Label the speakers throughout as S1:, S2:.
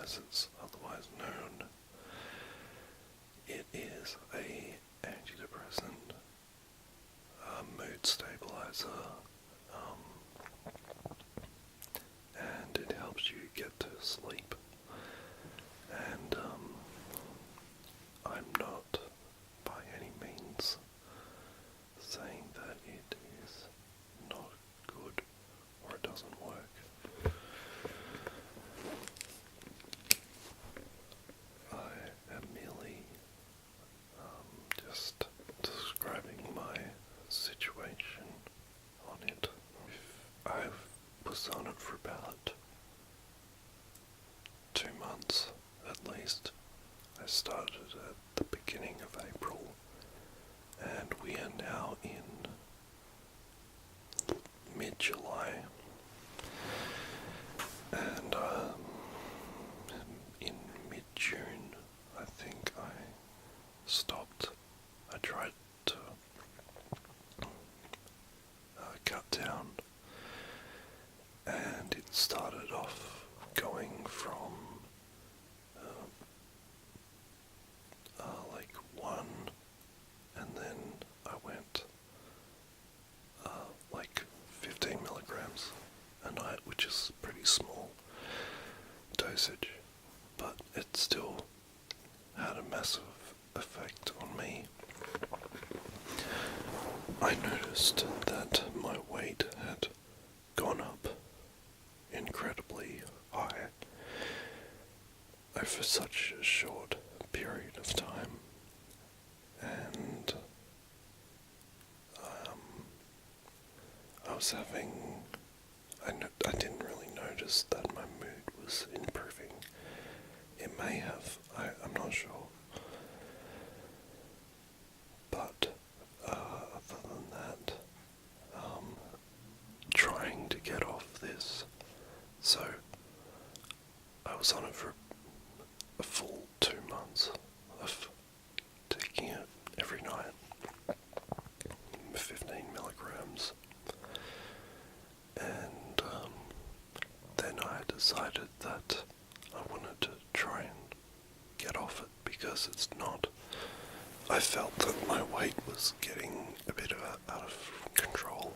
S1: as it's otherwise known. It is a antidepressant, mood stabilizer, and it helps you get to sleep. And I'm not by any means saying that it is not good or it doesn't work. I am merely just describing my situation on it. I was on it for about 2 months at least. I started at the beginning of April, and we are now in mid-July, and in mid-June I think I stopped. I tried to cut down, and it started off going from like 1, and then I went like 15 milligrams a night, which is a pretty small dosage, but it still had a massive effect on me. I noticed that my weight had gone up incredibly high over such a short period of time, and I was having, I didn't really notice that my mood was improving. It may have, I'm not sure, but other than that, trying to get off this, so I was on it for a full 2 months of taking it every night, 15 milligrams, and then I decided that I wanted to try and get off it, because it's not, I felt that my weight was getting a bit out of control,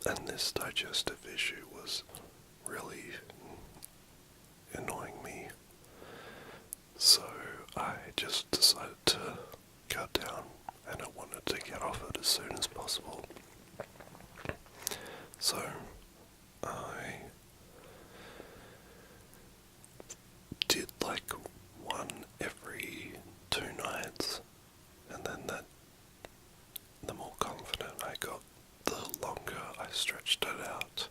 S1: and this digestive issue was really annoying me, so I just decided to cut down, and I wanted to get off it as soon as possible. So I did like 1 every 2 nights, and then the more confident I got, the longer I stretched it out,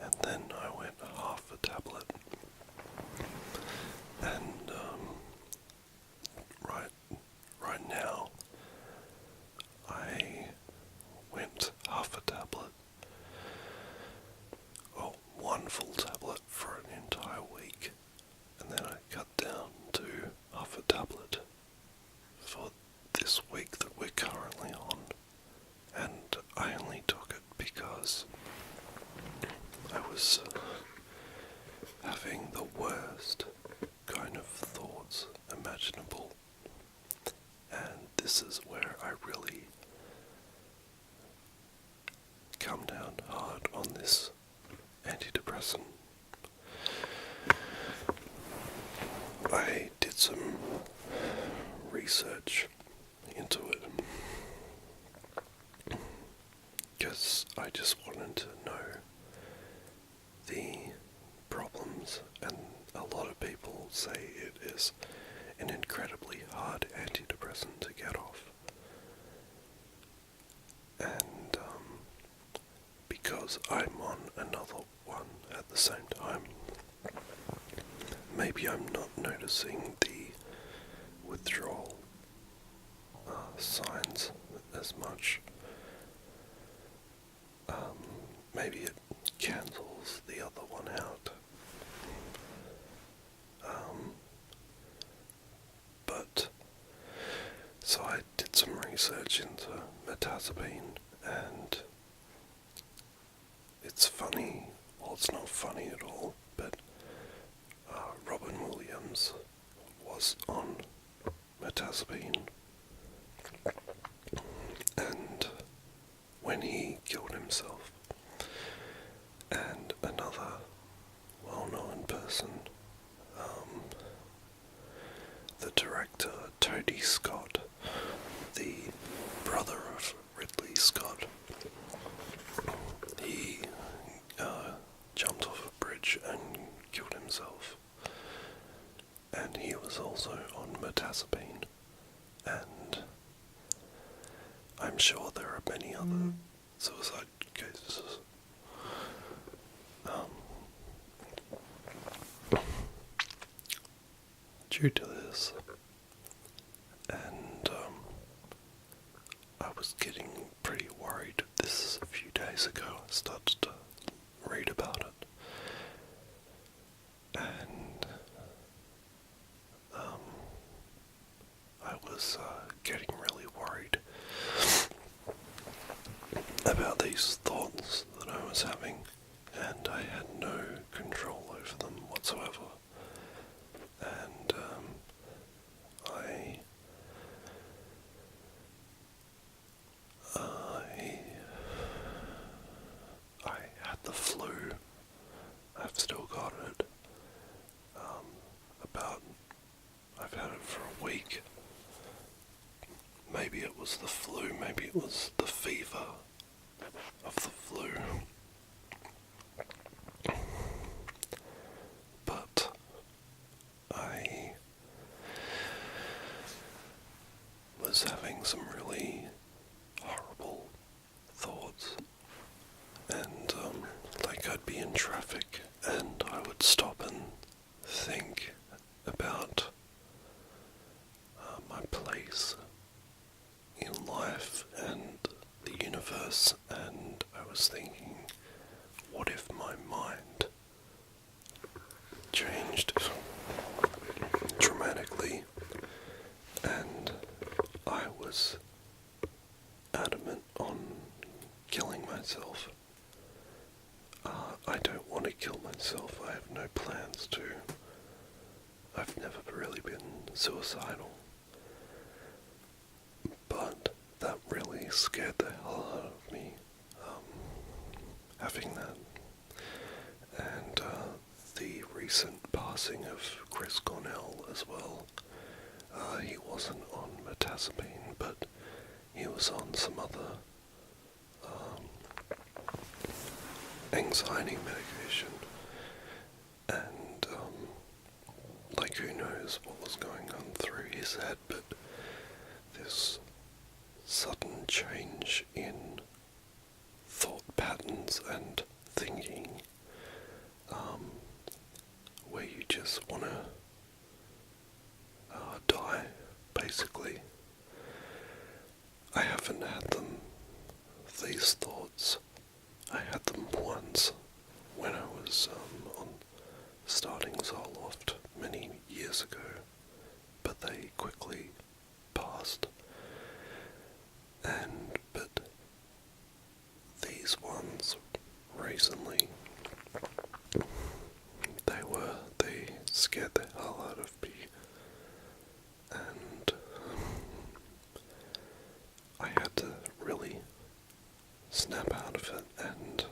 S1: and then I went half a tablet. And right now I went half a tablet, well, 1 full tablet for an entire week, and then I cut down to half a tablet for this week that we're currently on, and I only took it because I was having the worst kind of thoughts imaginable, and this is where I really come down hard on this antidepressant. I did some research into it because I just wanted to know the problems, and a lot of people say it is an incredibly hard antidepressant to get off, and because I'm on another one at the same time, maybe I'm not noticing the withdrawal signs as much. Maybe it cancels the other one out. But so I did some research into Mirtazapine, and it's funny, well, it's not funny at all, but when Williams was on Mirtazapine, and when he killed himself. And another well-known person, the director Tony Scott, the brother of Ridley Scott, he jumped off a bridge and killed himself, and he was also on Mirtazapine, and I'm sure there are many other suicide cases. Due to this, and I was getting pretty worried. This is a few days ago. I started to read about it, and I was getting really worried about these thoughts that I was having, and I had no control over them whatsoever. And I had the flu. I've still got it. I've had it for a week. Maybe it was the flu, maybe it was the fever of the flu. But I was having some really horrible thoughts, and like I'd be in traffic and I would stop and think about my place in life and the universe, and I was thinking, what if my mind changed dramatically and I was adamant on killing myself? I don't want to kill myself. I have no plans to. I've never really been suicidal. But that really scared the hell out of me, having that. And the recent passing of Chris Cornell as well. He wasn't on Mirtazapine, but he was on some other anxiety medication, and like who knows what was going on through his head, but this sudden change in thought patterns and thinking, where you just want to die, basically. I haven't had them, these thoughts. I had them once when I was on starting Zoloft many years ago, but they quickly passed. But these ones recently, they scared the hell out of me, and I had to really snap out of it and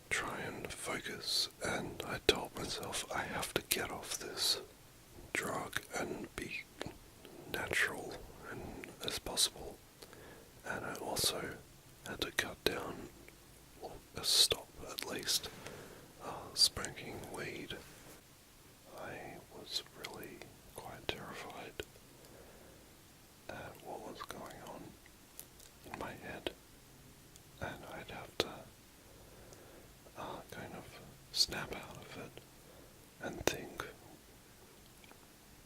S1: try and focus, and I told myself I have to get off this drug and be natural as possible, and I also had to cut down, or stop at least, smoking weed. I was really quite terrified at what was going on in my head, and I'd have to kind of snap out of it and think,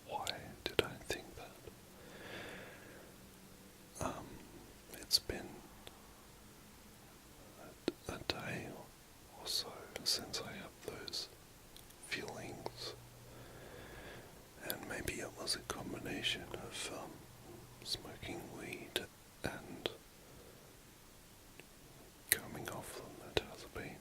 S1: why did I think that? It's been a day or so since I have those feelings, and maybe it was a combination of smoking weed and coming off the Mirtazapine.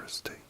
S1: PTSD.